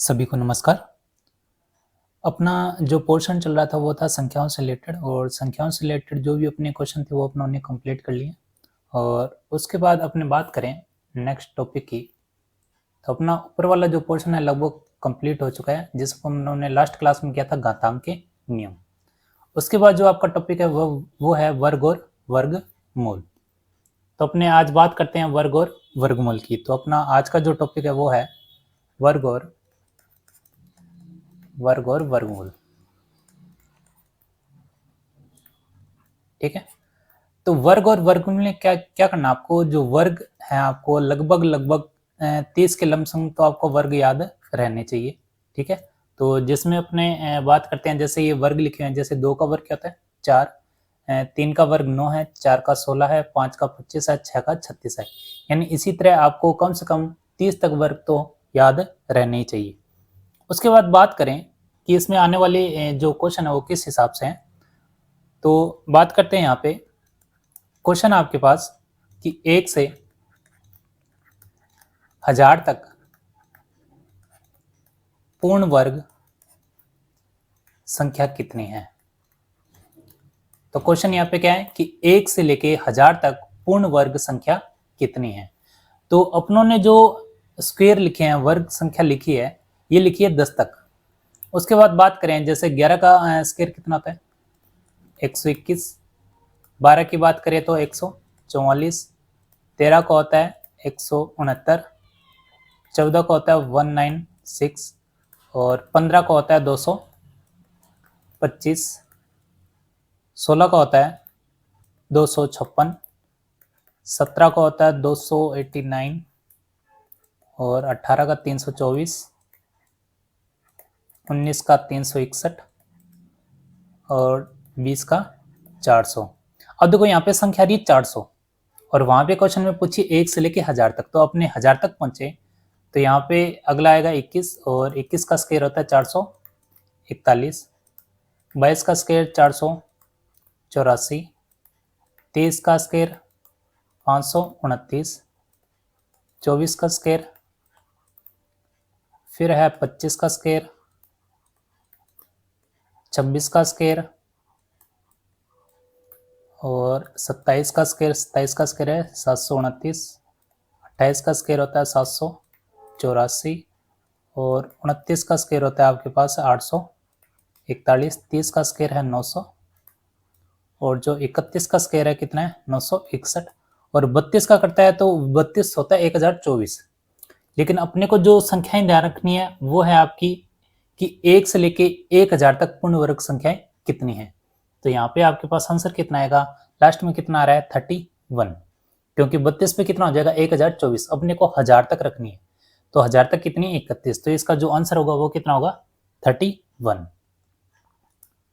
सभी को नमस्कार। अपना जो पोर्शन चल रहा था वो था संख्याओं से रिलेटेड, और संख्याओं से रिलेटेड जो भी अपने क्वेश्चन थे वो अपने कंप्लीट कर लिए। और उसके बाद अपने बात करें नेक्स्ट टॉपिक की, तो अपना ऊपर वाला जो पोर्शन है लगभग कंप्लीट हो चुका है, जिसको हमने लास्ट क्लास में किया था घातांक के नियम। उसके बाद जो आपका टॉपिक है वो है वर्ग और वर्गमूल। तो अपने आज बात करते हैं वर्ग और वर्गमूल की। तो अपना आज का जो टॉपिक है वो है वर्ग और वर्गमूल। ठीक है, तो वर्ग और वर्गमूल में क्या क्या करना आपको, जो वर्ग है आपको लगभग 30 के लमसम तो आपको वर्ग याद रहने चाहिए। ठीक है, तो जिसमें अपने बात करते हैं, जैसे ये वर्ग लिखे हैं, जैसे 2 का वर्ग क्या होता है 4, 3 का वर्ग 9 है, 4 का 16 है, 5 का 25 है, 6 का 36 है। यानी इसी तरह आपको कम से कम 30 तक वर्ग तो याद रहने ही चाहिए। उसके बाद बात करें कि इसमें आने वाले जो क्वेश्चन है वो किस हिसाब से हैं, तो बात करते हैं यहाँ पे क्वेश्चन आपके पास कि 1 से 1000 तक पूर्ण वर्ग संख्या कितनी है। तो क्वेश्चन यहाँ पे क्या है कि 1 से लेके 1000 तक पूर्ण वर्ग संख्या कितनी है। तो अपनों ने जो स्क्वायर लिखे हैं, वर्ग संख्या लिखी है, ये लिखी है 10 तक। उसके बाद बात करें, जैसे 11 का स्क्वायर कितना होता है 121, 12 की बात करें तो 144, 13 का होता है 169, 14 का होता है 196, और 15 का होता है 225, 16 का होता है 256, 17 का होता है 289, और 18 का 324, 19 का 361, और 20 का 400। अब देखो यहाँ पे संख्या रही 400, और वहां पे क्वेश्चन में पूछी 1 से लेके 1000 तक, तो अपने 1000 तक पहुंचे तो यहाँ पे अगला आएगा 21, और 21 का स्क्वायर होता है 441, 22 का स्क्वायर 484, 23 का स्क्वायर 529, 24 का स्क्वायर, फिर है 25 का स्क्वायर, 26 का स्क्वायर, और 27 का स्क्वायर, 27 का स्क्वायर है 729, 28 का स्क्वायर होता है 784, और 29 का स्क्वायर होता है आपके पास 841, 30 का स्क्वायर है 900, और जो 31 का स्क्वायर है कितना है 961, और 32 का करता है तो 32 होता है 1024। लेकिन अपने को जो संख्याएं ध्यान रखनी है वो है आपकी कि 1 से लेके 1000 तक पूर्ण वर्ग संख्याएं कितनी है। तो यहाँ पे आपके पास आंसर कितना आएगा, लास्ट में कितना आ रहा है 31, क्योंकि 32 पे कितना हो जाएगा 1024, अपने को 1000 तक रखनी है, तो 1000 तक कितनी 31, तो इसका जो आंसर होगा वो कितना होगा 31।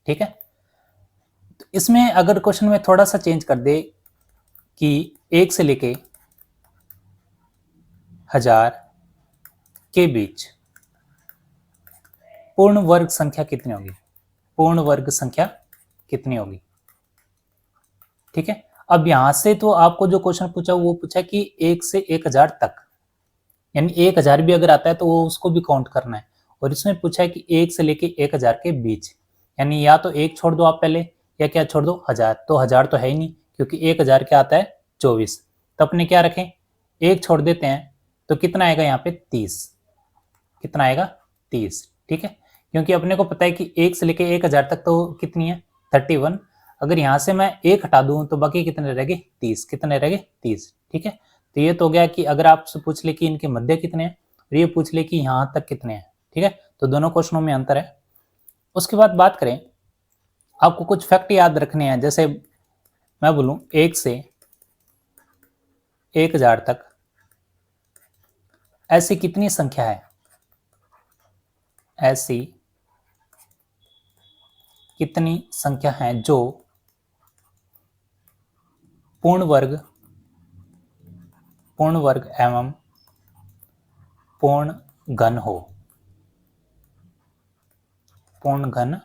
ठीक है, तो इसमें अगर क्वेश्चन में थोड़ा सा चेंज कर दे कि 1 से लेके 1000 के बीच पूर्ण वर्ग संख्या कितनी होगी, पूर्ण वर्ग संख्या कितनी होगी। ठीक है, अब यहां से तो आपको जो क्वेश्चन पूछा वो पूछा कि 1 से 1000 तक, यानी 1000 भी अगर आता है तो वो उसको भी काउंट करना है, और इसमें पूछा है कि 1 से लेके 1000 के बीच, यानी या तो 1 छोड़ दो आप पहले, या क्या छोड़ दो 1000, तो 1000 तो है ही नहीं क्योंकि 1000 क्या आता है 24, तो अपने क्या रखें 1 छोड़ देते हैं, तो कितना आएगा यहाँ पे 30, कितना आएगा 30। ठीक है, क्योंकि अपने को पता है कि 1 से लेके 1000 तक तो कितनी है 31, अगर यहाँ से मैं 1 हटा दूं तो बाकी कितने रह गए 30, कितने रह गए 30। ठीक है, तो ये तो हो गया कि अगर आपसे पूछ ले कि इनके मध्य कितने हैं, और ये पूछ ले कि यहाँ तक कितने हैं। ठीक है, तो दोनों क्वेश्चनों में अंतर है। उसके बाद बात करें, आपको कुछ फैक्ट याद रखने हैं, जैसे मैं बोलूं 1 से 1000 तक ऐसी कितनी संख्या है, ऐसी कितनी संख्या है जो पूर्ण वर्ग एवं पूर्ण घन हो, पूर्ण घन हो।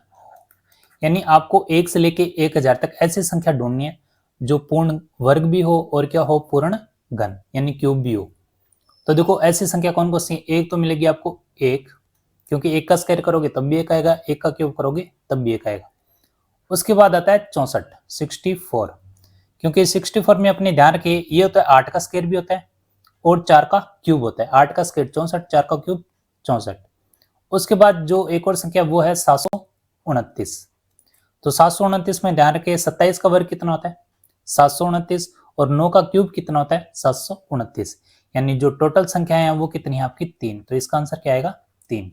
यानी आपको 1 से लेके 1000 तक ऐसी संख्या ढूंढनी है जो पूर्ण वर्ग भी हो और क्या हो पूर्ण घन यानी क्यूब भी हो। तो देखो ऐसी संख्या कौन कौन सी है, एक तो मिलेगी आपको 1, क्योंकि एक का स्क्वायर करोगे तब भी एक आएगा, एक का क्यूब करोगे तब भी एक आएगा। उसके बाद आता है 64, 64, क्योंकि 64 में अपने ध्यान रखिए ये होता है 8 का स्क्वायर भी होता है और 4 का क्यूब होता है। 8 का स्क्वायर 64, 4 का क्यूब 64। उसके बाद जो एक और संख्या वो है 729। तो 729 में ध्यान रखिए 27 का वर्ग कितना होता है 729 और 9 का क्यूब कितना होता है 729, यानी जो टोटल संख्या है वो कितनी है आपकी 3। तो इसका आंसर क्या आएगा 3।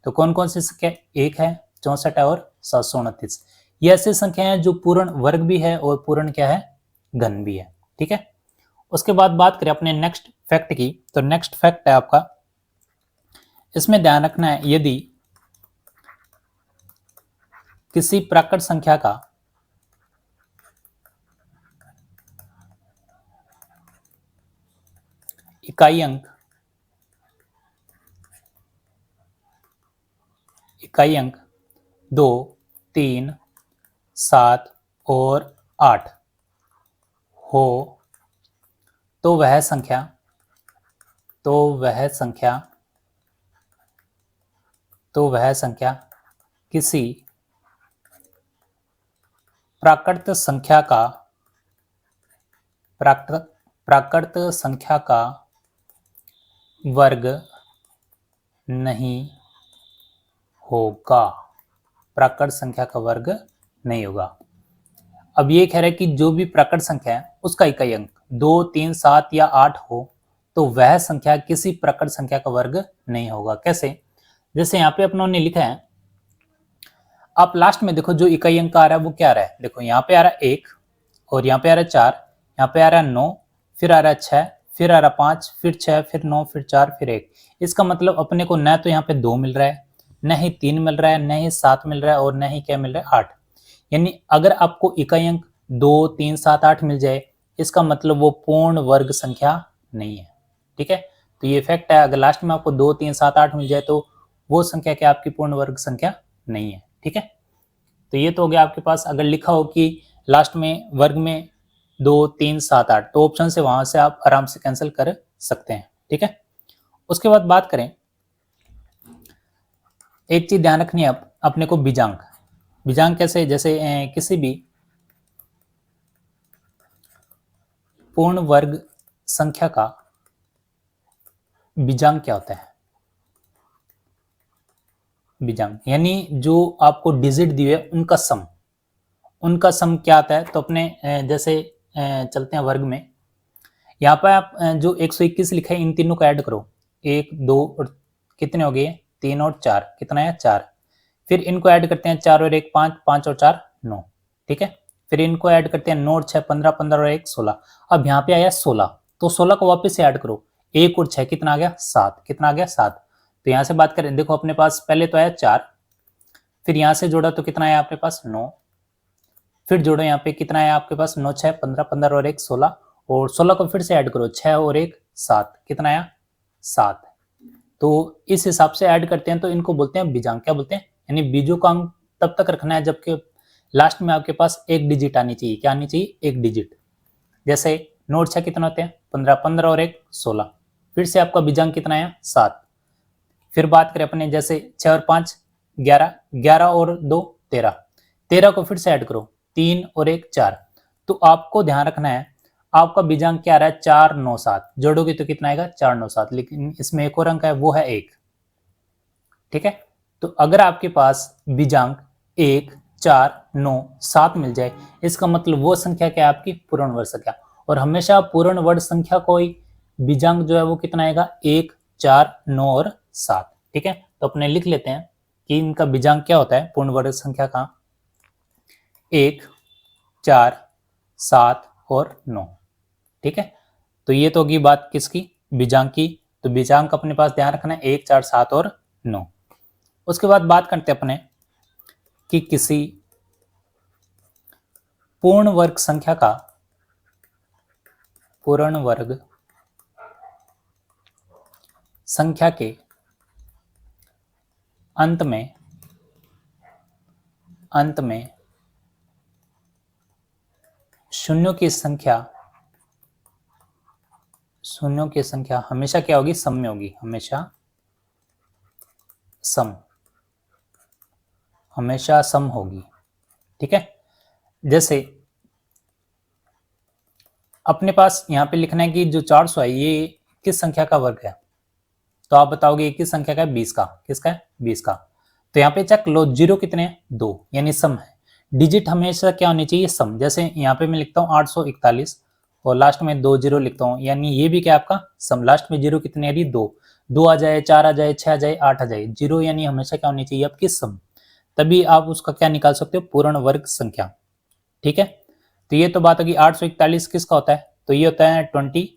तो कौन कौन सी संख्या, एक है, 64 है और 729। ये ऐसी संख्या है जो पूर्ण वर्ग भी है और पूर्ण क्या है घन भी है। ठीक है। उसके बाद बात करें अपने नेक्स्ट फैक्ट की, तो नेक्स्ट फैक्ट है आपका, इसमें ध्यान रखना है यदि किसी प्राकृत संख्या का इकाई अंक 2, 3, 7 और 8 हो तो वह संख्या किसी प्राकृत संख्या का वर्ग नहीं होगा। प्राकृत संख्या का वर्ग नहीं होगा। अब ये कह रहा है कि जो भी प्राकृत संख्या है उसका इकाई अंक 2, 3, 7 या 8 हो तो वह संख्या किसी प्राकृत संख्या का वर्ग नहीं होगा। कैसे? जैसे यहाँ पे अपनों ने लिखा है, आप लास्ट में देखो जो इकाई अंक आ रहा है वो क्या आ रहा है, देखो यहाँ पे आ रहा है 1 और यहाँ पे आ रहा है 4, यहाँ पे आ रहा है 9, फिर आ रहा है 6, फिर आ रहा है 5, फिर 6, फिर 9, फिर 4, फिर 1। इसका मतलब अपने को न तो यहाँ पे 2 मिल रहा है, न ही 3 मिल रहा है, न ही 7 मिल रहा है और न ही क्या मिल रहा है 8। यानी अगर आपको इकाई अंक 2, 3, 7, 8 मिल जाए इसका मतलब वो पूर्ण वर्ग संख्या नहीं है। ठीक है। तो ये फैक्ट है, अगर लास्ट में आपको 2, 3, 7, 8 मिल जाए तो वो संख्या क्या आपकी पूर्ण वर्ग संख्या नहीं है। ठीक है। तो ये तो हो गया आपके पास, अगर लिखा हो कि लास्ट में वर्ग में 2, 3, 7, 8 तो ऑप्शन से वहां से आप आराम से कैंसिल कर सकते हैं। ठीक है। उसके बाद बात करें, एक चीज ध्यान रखनी है अपने को, बीजांक। बीजांक कैसे? जैसे किसी भी पूर्ण वर्ग संख्या का बीजांक क्या होता है? बीजांक यानी जो आपको डिजिट दिए उनका सम क्या आता है। तो अपने जैसे चलते हैं वर्ग में, यहाँ पर आप जो 121 लिखा है इन तीनों को ऐड करो, 1, 2 और कितने हो गए 3 और 4, कितना है 4। फिर इनको ऐड करते हैं 4 और 1 5, 5 और 4 9। ठीक है। फिर इनको ऐड करते हैं 9 और 6 15, 15 और 1 16। अब यहाँ पे आया 16, तो 16 को वापस से ऐड करो, 1 और 6 कितना आ गया 7, कितना आ गया 7। तो यहाँ से बात करें, देखो अपने पास पहले तो आया 4, फिर यहाँ से जोड़ा तो कितना आया आपके पास 9, फिर जोड़ो यहाँ पे कितना आया आपके पास 9, 6 15, 15 और 1 16, और 16 को फिर से ऐड करो 6 और 1 7, कितना आया 7। तो इस हिसाब से ऐड करते हैं तो इनको बोलते हैं बीजांक। क्या बोलते हैं? यानी बीजों का अंक तब तक रखना है जबकि लास्ट में आपके पास एक डिजिट आनी चाहिए। क्या आनी चाहिए? एक डिजिट। जैसे 9 और 6 कितना होते हैं 15, 15 और 1 16, फिर से आपका बीजांक कितना आया 7। फिर बात करें अपने जैसे 6 और 5 11, 11 और 2 13, 13 को फिर से ऐड करो 3 और 1 4। तो आपको ध्यान रखना है आपका बीजांक क्या आ रहा है 4 9 7, जोड़ोगे तो कितना आएगा 4 9 7, लेकिन इसमें एक और अंक है वो है 1। ठीक है। तो अगर आपके पास बीजांक 1 4 9 7 मिल जाए इसका मतलब वो संख्या क्या है आपकी पूर्ण वर्ग संख्या। और हमेशा पूर्ण वर्ग संख्या कोई बीजांक जो है वो कितना आएगा 1 4 9 और 7। ठीक है। तो अपने लिख लेते हैं कि इनका बीजांक क्या होता है पूर्ण वर्ग संख्या का, 1 4 7 और 9। ठीक है। तो ये तो होगी बात किसकी? बीजांक की। तो बीजांक अपने पास ध्यान रखना है 1 4 7 और 9। उसके बाद बात करते हैं अपने कि किसी पूर्ण वर्ग संख्या का पूर्ण वर्ग संख्या के अंत में शून्यों की संख्या हमेशा क्या होगी? सम में होगी, हमेशा सम, हमेशा सम होगी। ठीक है, जैसे अपने पास यहाँ पे लिखना है कि जो 400 है ये किस संख्या का वर्ग है, तो आप बताओगे किस संख्या का है, 20 का। किसका है, 20 का। तो यहाँ पे चेक लो, जीरो कितने हैं, 2, यानी सम है। डिजिट हमेशा क्या होनी चाहिए, सम। जैसे यहाँ पे मैं लिखता हूँ 841 और लास्ट में 2 जीरो लिखता हूँ, यानी ये भी क्या आपका सम। लास्ट में जीरो कितने, यानी 2, 2 आ जाए, 4 आ जाए, 6 आ जाए, 8 आ जाए, जीरो यानी हमेशा क्या होनी चाहिए आपकी सम। तभी आप उसका क्या निकाल सकते हो, पूर्ण वर्ग संख्या। ठीक है, तो ये तो बात होगी। 841 किसका होता है, तो ये होता है 29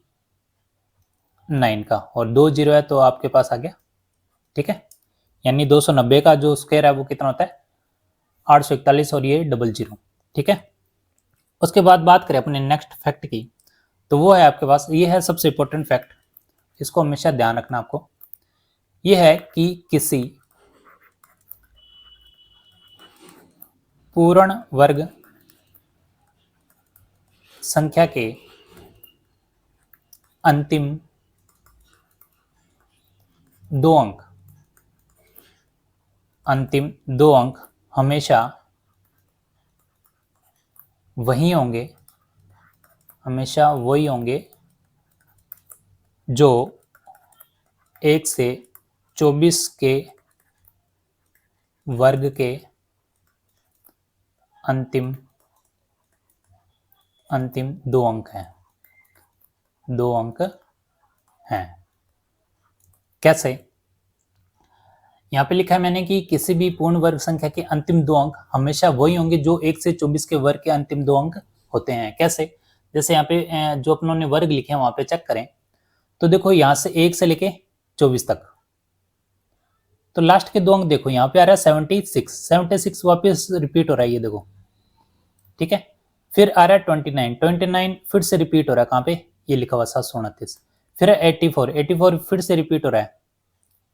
का, और 2 जीरो है तो आपके पास आ गया। ठीक है, यानी 290 का जो स्क्वायर है वो कितना होता है, 841, और ये डबल जीरो। ठीक है, उसके बाद बात करें अपने नेक्स्ट फैक्ट की, तो वो है आपके पास, ये है सबसे इंपॉर्टेंट फैक्ट, इसको हमेशा ध्यान रखना आपको। ये है कि किसी पूर्ण वर्ग संख्या के अंतिम 2 अंक, अंतिम 2 अंक हमेशा वही होंगे, हमेशा वही होंगे जो 1 से 24 के वर्ग के अंतिम 2 अंक हैं, 2 अंक हैं। कैसे, यहाँ पे लिखा है मैंने कि किसी भी पूर्ण वर्ग संख्या के अंतिम 2 अंक हमेशा वही होंगे जो 1 से 24 के वर्ग के अंतिम 2 अंक होते हैं। कैसे, जैसे यहाँ पे जो अपनों ने वर्ग लिखे हैं वहां पे चेक करें, तो देखो यहाँ से 1 से लेके 24 तक, तो लास्ट के 2 अंक देखो, यहाँ पे आ रहा है 76 वापस रिपीट हो रहा है, ये देखो। ठीक है, फिर आ रहा है 29 फिर से रिपीट हो रहा है, कहाँ पे, ये लिखा हुआ 729। फिर है 84 फिर से रिपीट हो रहा है।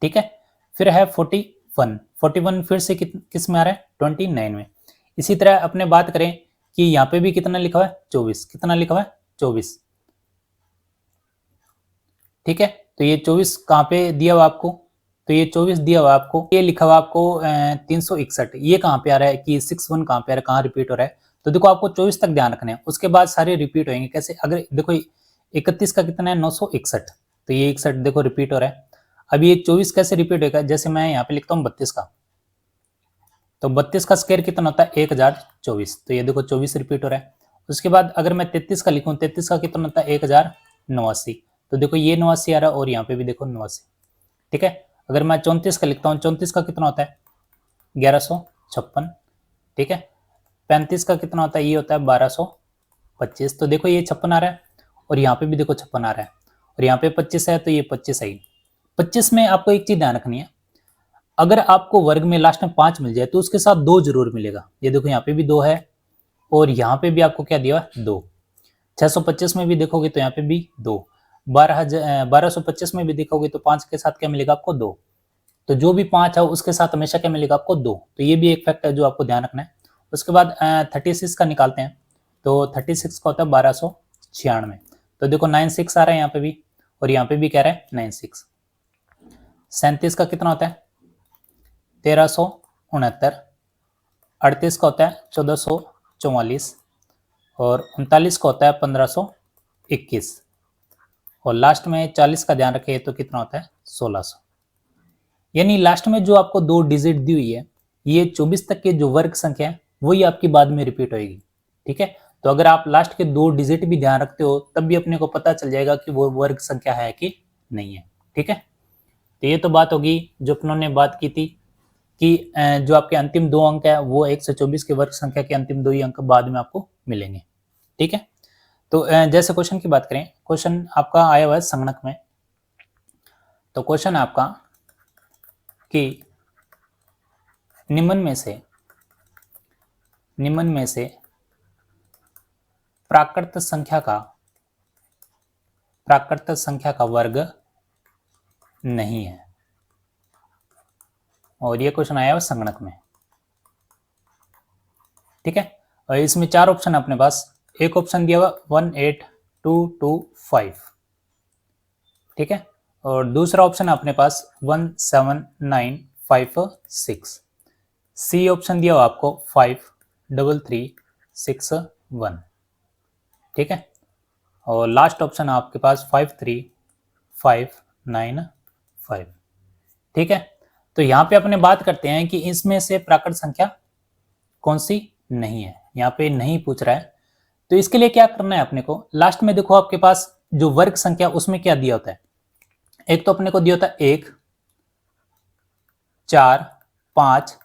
ठीक है, फिर है 41 फिर से किस में आ रहा है, 29 में। इसी तरह अपने बात करें कि यहाँ पे भी कितना लिखा हुआ है, 24, कितना लिखा हुआ है, 24। ठीक है, तो ये 24 कहाँ पे दिया हुआ आपको, तो ये 24 दिया हुआ आपको, ये लिखा हुआ आपको 361, ये कहाँ पे आ रहा है कि 61 कहाँ पे आ रहा है, कहाँ रिपीट हो रहा है, तो देखो आपको 24 तक ध्यान रखना है, उसके बाद सारे रिपीट होंगे। कैसे, अगर देखो 31 का कितना है, 961, तो ये 61 देखो रिपीट हो रहा है। अब ये 24 कैसे रिपीट होगा, जैसे मैं यहाँ पे लिखता हूँ 32 का, तो 32 का स्क्वायर कितना होता है, 1024, तो ये देखो 24 रिपीट हो रहा है। उसके बाद अगर मैं 33 का लिखूं, 33 का कितना होता है, 1089, तो देखो ये 89 आ रहा है, और यहाँ पे भी देखो 89। ठीक है, अगर मैं 34 का लिखता हूँ, 34 का कितना होता है, 1156। ठीक है, 35 का कितना होता है, ये होता है 1225, तो देखो ये 56 आ रहा है, और यहाँ पे भी देखो 56 आ रहा है, और यहाँ पे 25 है, तो ये 25 है। 25 में आपको एक चीज ध्यान रखनी है, अगर आपको वर्ग में लास्ट में 5 मिल जाए तो उसके साथ 2 जरूर मिलेगा। ये देखो यहाँ पे भी 2 है, और यहाँ पे भी आपको क्या दिया है, 2। 625 में भी देखोगे तो यहाँ पे भी 2, 1225 में भी देखोगे तो 5 के साथ क्या मिलेगा आपको, 2। तो जो भी 5 है उसके साथ हमेशा क्या मिलेगा आपको, 2। तो ये भी एक फैक्ट है जो आपको ध्यान रखना है। उसके बाद 36 का निकालते हैं, तो 36 का होता है 1296, तो देखो 96 आ रहा है यहाँ पे भी, और यहाँ पे भी कह रहा है 96। 37 का कितना होता है, 1369। 38 का होता है 1444, और 39 का होता है 1521, और लास्ट में 40 का ध्यान रखें तो कितना होता है, 1600। यानी लास्ट में जो आपको 2 डिजिट दी हुई है, ये 24 तक के जो वर्ग संख्या है वही आपकी बाद में रिपीट होगी। ठीक है, तो अगर आप लास्ट के 2 डिजिट भी ध्यान रखते हो तब भी अपने को पता चल जाएगा कि वो वर्ग संख्या है कि नहीं है। ठीक है, तो ये तो बात होगी जो अपनों ने बात की थी कि जो आपके अंतिम 2 अंक है वो 1 से 24 के वर्ग संख्या के अंतिम 2 ही अंक बाद में आपको मिलेंगे। ठीक है, तो जैसे क्वेश्चन की बात करें, क्वेश्चन आपका आया हुआ है संगणक में, तो क्वेश्चन आपका कि निम्न में से प्राकृत संख्या का वर्ग नहीं है, और ये क्वेश्चन आया हुआ संगणक में। ठीक है, और इसमें 4 ऑप्शन है अपने पास, एक ऑप्शन दिया हुआ 18225। ठीक है, और दूसरा ऑप्शन है अपने पास 1795। 5 6। सी ऑप्शन दिया हुआ आपको 5 3 3 6 1, ठीक है। और लास्ट ऑप्शन आपके पास 5 3 5 9 5, ठीक है। तो यहाँ पे अपने बात करते हैं कि इसमें से प्राकृत संख्या कौन सी नहीं है, यहाँ पे नहीं पूछ रहा है। तो इसके लिए क्या करना है अपने को, लास्ट में देखो आपके पास जो वर्ग संख्या उसमें क्या दिया होता है, एक तो अपने को दिया होता है 1 4 5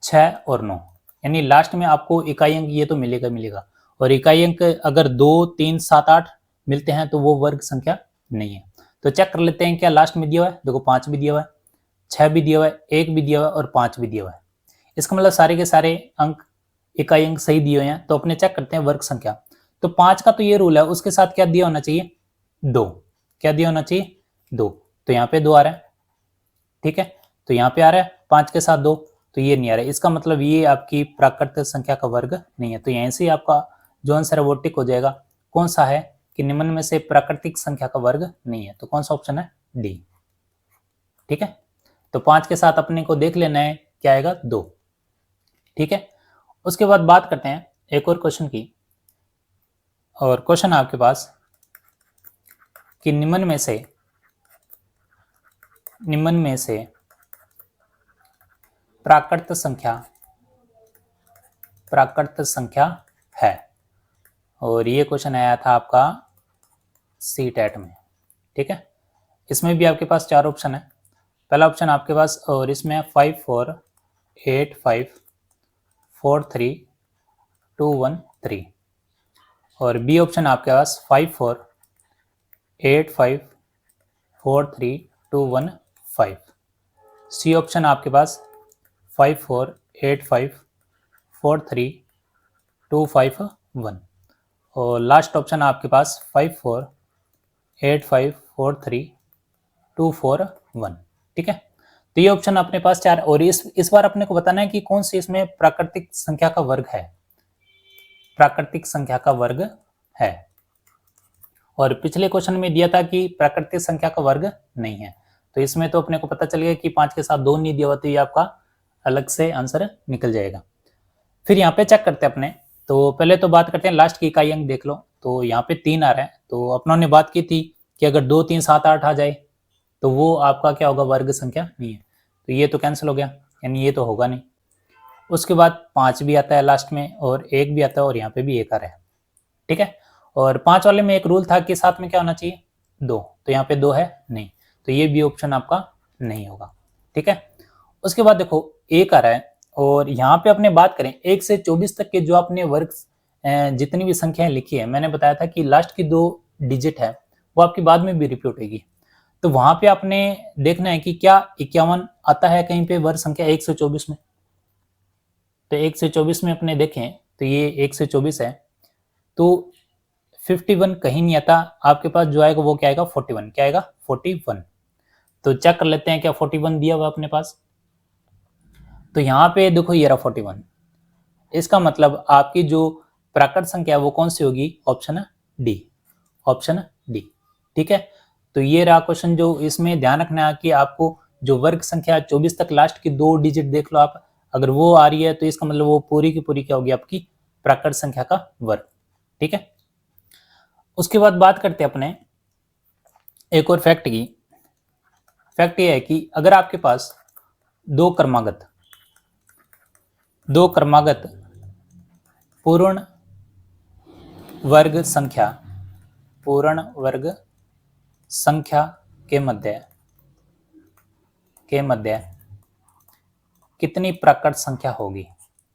6 और 9, यानी लास्ट में आपको इकाई अंक ये तो मिलेगा। और इकाई अंक अगर 2 3 7 8 मिलते हैं तो वो वर्ग संख्या नहीं है। तो चेक कर लेते हैं क्या लास्ट में दिया हुआ है, देखो 5 भी दिया हुआ है, 6 भी दिया हुआ है, 1 भी दिया हुआ है और 5 भी दिया हुआ है। इसका मतलब सारे के सारे अंक इकाई अंक सही दिए हुए हैं। तो अपने चेक करते हैं वर्ग संख्या। तो 5 का तो ये रूल है, उसके साथ क्या दिया होना चाहिए, 2। क्या दिया होना चाहिए, 2। तो यहाँ पे 2 आ रहा है, ठीक है। तो यहाँ पे आ रहा है 5 के साथ 2, तो ये नहीं आ रहा है। इसका मतलब ये आपकी प्राकृत संख्या का वर्ग नहीं है। तो यहीं से आपका जो आंसर है वो टिक हो जाएगा। कौन सा है कि निम्न में से प्राकृतिक संख्या का वर्ग नहीं है, तो कौन सा ऑप्शन है, डी, ठीक है। तो 5 के साथ अपने को देख लेना है क्या आएगा, 2, ठीक है। उसके बाद बात करते हैं एक और क्वेश्चन की। और क्वेश्चन आपके पास कि निम्न में से प्राकृत संख्या है। और ये क्वेश्चन आया था आपका सी टेट में, ठीक है। इसमें भी आपके पास 4 ऑप्शन है। पहला ऑप्शन आपके पास, और इसमें 5 4 8 5 4 3 2 1 3, और बी ऑप्शन आपके पास 5 4 8 5 4 3 2 1 5, सी ऑप्शन आपके पास 5 4 8 5 4 3 2 5 1, और लास्ट ऑप्शन आपके पास 5 4 8 5 4 3 2 4 1, ठीक है। तो ये ऑप्शन अपने पास 4। और इस बार अपने को बताना है कि कौन सी इसमें प्राकृतिक संख्या का वर्ग है, प्राकृतिक संख्या का वर्ग है। और पिछले क्वेश्चन में दिया था कि प्राकृतिक संख्या का वर्ग नहीं है। तो इसमें तो अपने को पता चल गया कि 5 के साथ 2 नहीं दिया हुआ, तो ये आपका अलग से आंसर निकल जाएगा। फिर यहाँ पे चेक करते हैं अपने। तो पहले तो बात करते हैं लास्ट की इकाई अंक देख लो। तो यहाँ पे 3 आ रहा है, तो अपनों ने बात की थी कि अगर 2 3 7 8 आ जाए तो वो आपका क्या होगा, वर्ग संख्या नहीं है। तो ये तो कैंसिल हो गया, यानी ये तो होगा नहीं। उसके बाद 5 भी आता है लास्ट में, और 1 भी आता है, और यहाँ पे भी 1 आ रहा है, ठीक है। और 5 वाले में एक रूल था कि साथ में क्या होना चाहिए, 2, तो यहाँ पे 2 है नहीं, तो ये भी ऑप्शन आपका नहीं होगा, ठीक है। उसके बाद देखो 1 आ रहा है, और यहाँ पे अपने बात करें 1 से 24 तक के जो आपने वर्ग जितनी भी संख्याएं लिखी है, मैंने बताया था कि लास्ट की 2 डिजिट है वो आपकी बाद में भी रिपीट होगी। तो वहां पे आपने देखना है कि क्या 51 आता है कहीं पे वर्ग संख्या 1 से 24 में। तो 1 से 24 में अपने देखें तो ये 1 से 24 है, तो 51 कहीं नहीं आता। आपके पास जो आएगा वो क्या आएगा, 41। क्या आएगा, 41। तो चेक कर लेते हैं क्या 41 दिया हुआ अपने पास। तो यहाँ पे देखो ये रहा 41। इसका मतलब आपकी जो प्राकृत संख्या है वो कौन सी होगी, ऑप्शन डी, ऑप्शन डी, ठीक है। तो ये रहा क्वेश्चन। जो इसमें ध्यान रखना है कि आपको जो वर्ग संख्या 24 तक लास्ट की 2 डिजिट देख लो आप, अगर वो आ रही है तो इसका मतलब वो पूरी की पूरी क्या होगी, आपकी प्राकृत संख्या का वर्ग, ठीक है। उसके बाद बात करते हैं अपने एक और फैक्ट की। फैक्ट ये है कि अगर आपके पास दो क्रमागत पूर्ण वर्ग संख्या के मध्य कितनी प्राकृत संख्या होगी,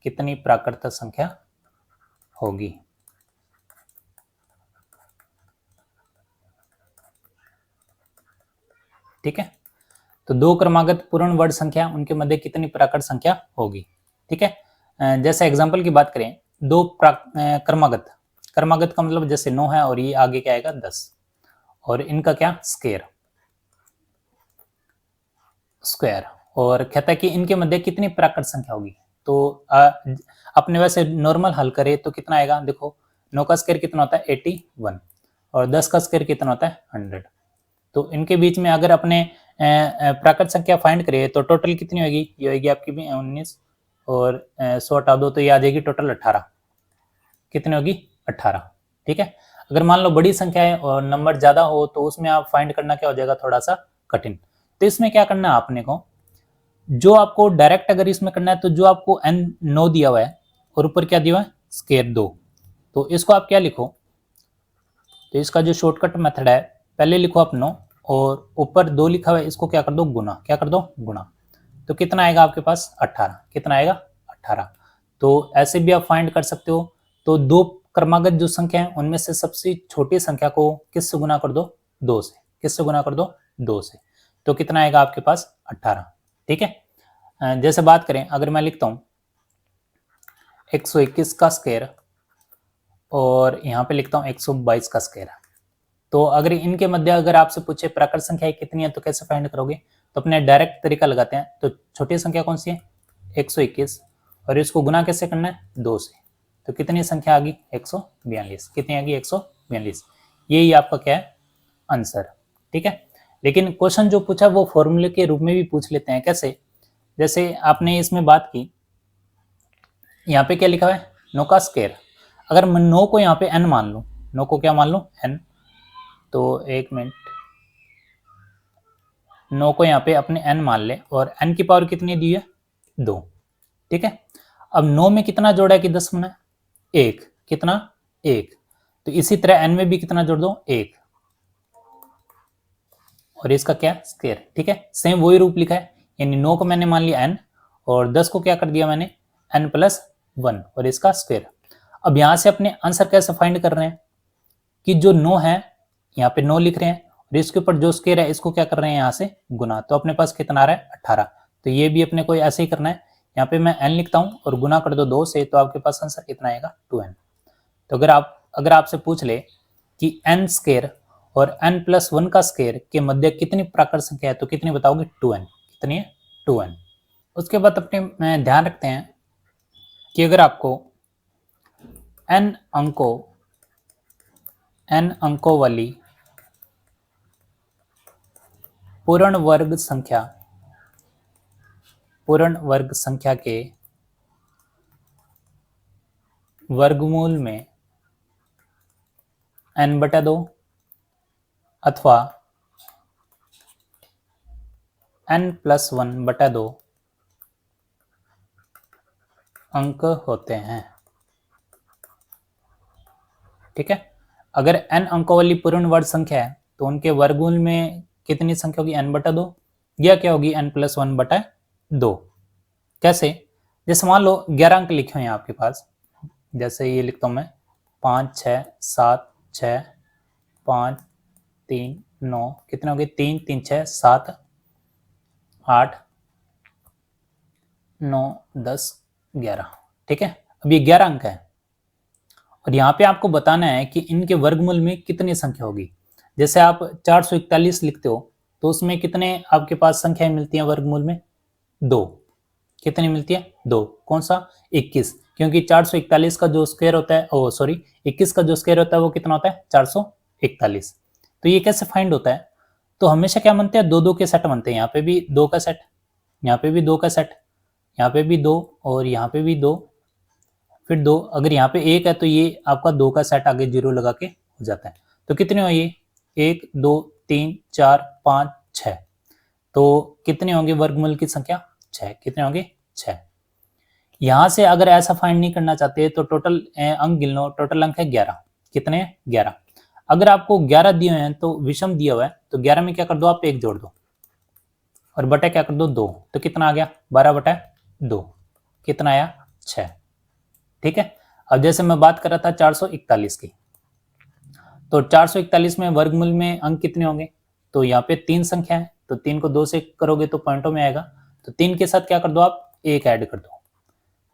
कितनी प्राकृत संख्या होगी, ठीक है। तो दो क्रमागत पूर्ण वर्ग संख्या, उनके मध्य कितनी प्राकृत संख्या होगी, ठीक है। जैसे एग्जांपल की बात करें, दो क्रमागत का मतलब जैसे 9 है और ये आगे क्या आएगा 10, और इनका क्या स्क्वायर, और कहता है कि इनके मध्य कितनी प्राकृत संख्या होगी। तो अपने वैसे नॉर्मल हल करें तो कितना आएगा, देखो 9 का स्क्वायर कितना होता है 81, और 10 का स्क्वायर कितना होता है 100। तो इनके बीच में अगर अपने प्राकृत संख्या फाइंड करें तो टोटल कितनी होगी, ये होगी आपकी भी 19 और 100 हटा दो तो ये आ जाएगी टोटल 18। कितनी होगी 18। ठीक है, अगर मान लो बड़ी संख्या है और नंबर ज्यादा हो तो उसमें आप फाइंड करना क्या हो जाएगा, थोड़ा सा कठिन। तो इसमें क्या करना है आपने को, जो आपको डायरेक्ट अगर इसमें करना है तो जो आपको n 9 दिया हुआ है और ऊपर क्या दिया हुआ है स्क्वायर 2, तो इसको आप क्या लिखो, तो इसका जो शॉर्टकट मेथड है पहले लिखो आप 9 और ऊपर 2 लिखा हुआ है इसको क्या कर दो गुना, क्या कर दो गुना, तो कितना आएगा आपके पास 18। कितना आएगा 18। तो ऐसे भी आप फाइंड कर सकते हो। तो दो क्रमागत जो संख्या है उनमें से सबसे छोटी संख्या को किससे गुना कर दो, 2 से। किससे गुना कर दो, 2 से। तो कितना आएगा आपके पास 18। ठीक है, जैसे बात करें अगर मैं लिखता हूं 121 का स्क्वायर और यहाँ पे लिखता हूँ 122 का स्क्वायर, तो अगर इनके मध्य अगर आपसे पूछे प्राकृत संख्या कितनी है तो कैसे फाइंड करोगे, तो अपने डायरेक्ट तरीका लगाते हैं। तो छोटी संख्या कौन सी है 121 और इसको गुना कैसे करना है 2 से, तो कितनी संख्या आ गई 142। कितनी आ गई 142। यही आपका क्या है आंसर। ठीक है, लेकिन क्वेश्चन जो पूछा वो फॉर्मूले के रूप में भी पूछ लेते हैं। कैसे, जैसे आपने इसमें बात की यहाँ पे क्या लिखा हुआ है 9 का स्क्वायर, अगर मैं 9 को यहाँ पे n मान लूं, 9 को क्या मान लूं n, तो एक मिनट 9 को यहाँ पे अपने n मान ले और n की पावर कितनी दी है 2। ठीक है, अब 9 में कितना जोड़ा है कि 10 बना 1, कितना 1, तो इसी तरह n में भी कितना जोड़ दो 1 और इसका क्या स्क्वायर। ठीक है, सेम वही रूप लिखा है, यानी 9 को मैंने मान लिया n और 10 को क्या कर दिया मैंने n प्लस 1 और इसका स्क्वायर। अब यहां से अपने आंसर कैसे फाइंड कर रहे हैं कि जो 9 है यहाँ पे 9 लिख रहे हैं और इसके ऊपर जो स्क्वायर है इसको क्या कर रहे हैं यहाँ से गुना, तो अपने पास कितना आ रहा है 18। तो ये भी अपने को ऐसे ही करना है, यहाँ पे मैं n लिखता हूँ और गुना कर दो 2 से, तो आपके पास आंसर कितना आएगा 2n। तो अगर आपसे पूछ ले कि n स्क्वायर और n प्लस 1 का स्क्वायर के मध्य कितनी प्राकृत संख्या है तो कितनी बताओगे 2n। कितनी है 2n। उसके बाद अपने ध्यान रखते हैं कि अगर आपको n अंकों वाली पूर्ण वर्ग संख्या के वर्गमूल में n/2 अथवा n+1/2 अंक होते हैं। ठीक है, अगर n अंकों वाली पूर्ण वर्ग संख्या है तो उनके वर्गमूल में कितनी संख्या होगी n/2 या क्या होगी n+1/2। कैसे, जैसे मान लो 11 अंक लिखे हुए हैं आपके पास, जैसे ये लिखता हूं मैं 5 6 7 6 5 3 9, कितने हो गए 3 3 6 7 8 9 10 11। ठीक है, अब ये 11 अंक है और यहाँ पे आपको बताना है कि इनके वर्गमूल में कितनी संख्या होगी। जैसे आप 441 लिखते हो तो उसमें कितने आपके पास संख्याएं मिलती हैं वर्गमूल में 2। कितनी मिलती है 2, कौन सा 21, क्योंकि 441 का जो स्क्वायर होता है 21 का जो स्क्वायर होता है वो कितना होता है 441। तो ये कैसे फाइंड होता है, तो हमेशा क्या बनते हैं 2 2 के सेट बनते हैं। यहाँ पे भी 2 का सेट, यहाँ पे भी 2 का सेट, यहाँ पे भी 2 और यहाँ पे भी 2, फिर 2, अगर यहाँ पे 1 है तो ये आपका 2 का सेट आगे 0 लगा के हो जाता है। तो कितने हो ये 1 2 3 4 5 6, तो कितने होंगे वर्गमूल की संख्या 6। कितने होंगे 6। यहां से अगर ऐसा फाइंड नहीं करना चाहते तो टोटल अंक गिन लो, टोटल अंक है 11। कितने 11। अगर आपको 11 दिए हुए हैं तो विषम दिया हुआ है तो 11 में क्या कर दो आप 1 जोड़ दो और बटा क्या कर दो 2, तो कितना आ गया 12/2, कितना आया 6। ठीक है, अब जैसे मैं बात कर रहा था 441 की, तो 441 में वर्गमूल में अंक कितने होंगे, तो यहाँ पे 3 संख्या है तो 3 को 2 से करोगे तो पॉइंटों में आएगा, तो 3 के साथ क्या कर दो आप 1 ऐड कर दो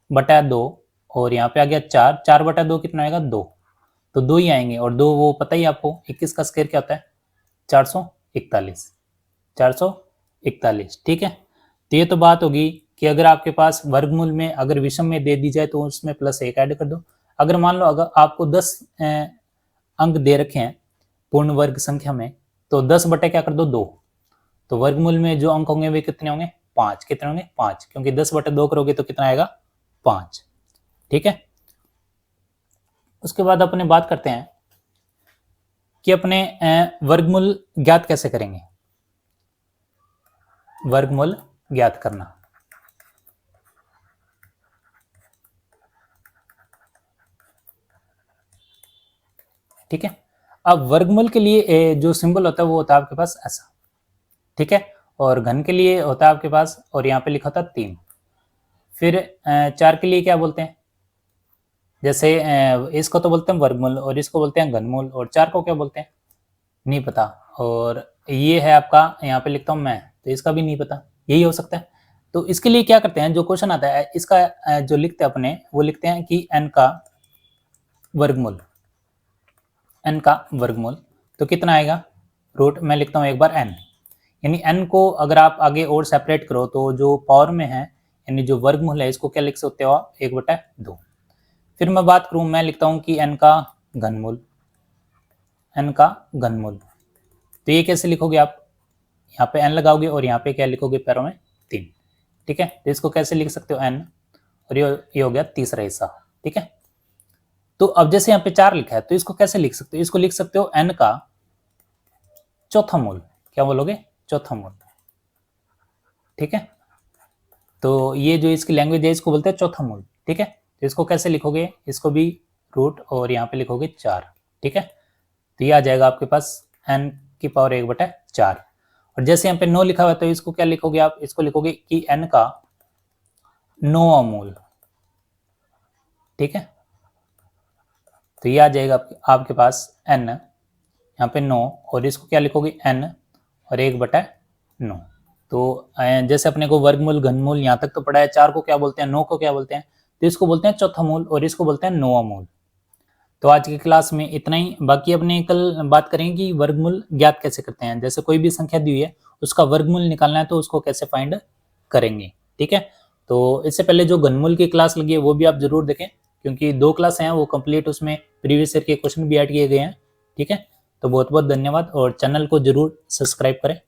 बटा 2 और यहाँ पे आ गया 4, 4/2 कितना आएगा 2, तो 2 ही आएंगे और 2 वो पता ही आपको 21 का स्क्वायर क्या होता है 441। ठीक है, तो ये तो बात होगी कि अगर आपके पास वर्गमूल में अगर विषम में दे दी जाए तो उसमें +1 ऐड कर दो। अगर मान लो अगर आपको 10 अंक दे रखे हैं पूर्ण वर्ग संख्या में तो 10 बटे क्या कर दो 2, तो वर्गमूल में जो अंक होंगे वे कितने होंगे, 5। कितने होंगे, 5, क्योंकि 10/2 करोगे तो कितना आएगा, 5। ठीक है। उसके बाद अपने बात करते हैं कि अपने वर्गमूल ज्ञात कैसे करेंगे। वर्गमूल ज्ञात करना, ठीक है। अब वर्गमूल के लिए जो सिंबल होता है वो होता है आपके पास ऐसा, ठीक है। और घन के लिए होता है आपके पास, और यहाँ पे लिखा था 3। फिर 4 के लिए क्या बोलते हैं, जैसे इसको तो बोलते हैं वर्गमूल और इसको बोलते हैं घनमूल, और 4 को क्या बोलते हैं, नहीं पता। और ये है आपका, यहाँ पे लिखता हूँ मैं, तो इसका भी नहीं पता, यही हो सकता है। तो इसके लिए क्या करते हैं, जो क्वेश्चन आता है इसका जो लिखते हैं अपने, वो लिखते हैं कि n का वर्गमूल, n का वर्गमूल तो कितना आएगा, रूट मैं लिखता हूँ एक बार n, यानी n को अगर आप आगे और सेपरेट करो तो जो पावर में है, यानी जो वर्गमूल है, इसको क्या लिख सकते हो आप, 1/2। फिर मैं बात करूं, मैं लिखता हूं कि n का घनमूल, n का घनमूल, तो ये कैसे लिखोगे आप, यहाँ पे n लगाओगे और यहाँ पे क्या लिखोगे, पैरों में 3, ठीक है। तो इसको कैसे लिख सकते हो, n, और ये हो गया तीसरा हिस्सा, ठीक है। तो अब जैसे यहाँ पे 4 लिखा है, तो इसको कैसे लिख सकते हो, इसको लिख सकते हो n का चौथा मूल, क्या बोलोगे, चौथा मूल, ठीक है। तो ये जो इसकी लैंग्वेज है इसको बोलते हैं चौथा मूल, ठीक है। तो इसको कैसे लिखोगे, इसको भी रूट और यहाँ पे लिखोगे 4, ठीक है। तो ये आ जाएगा आपके पास n की पावर 1/4। और जैसे यहाँ पे 9 लिखा हुआ है, तो इसको क्या लिखोगे आप, इसको लिखोगे कि n का 9वां मूल, ठीक है। तो ये आ जाएगा आपके पास n, यहाँ पे 9, और इसको क्या लिखोगे, n और 1/9। तो जैसे अपने को वर्गमूल घनमूल यहाँ तक तो पढ़ा है, 4 को क्या बोलते हैं, 9 को क्या बोलते हैं, तो इसको बोलते हैं चौथा मूल और इसको बोलते हैं 9वां मूल। तो आज की क्लास में इतना ही, बाकी अपने कल बात करेंगे कि वर्गमूल ज्ञात कैसे करते हैं। जैसे कोई भी संख्या दी हुई है उसका वर्गमूल निकालना है तो उसको कैसे फाइंड करेंगे, ठीक है। तो इससे पहले जो घनमूल की क्लास लगी है वो भी आप जरूर देखें, क्योंकि 2 क्लास हैं वो कंप्लीट, उसमें प्रीवियस ईयर के क्वेश्चन भी ऐड किए गए हैं, ठीक है। तो बहुत बहुत धन्यवाद, और चैनल को जरूर सब्सक्राइब करें।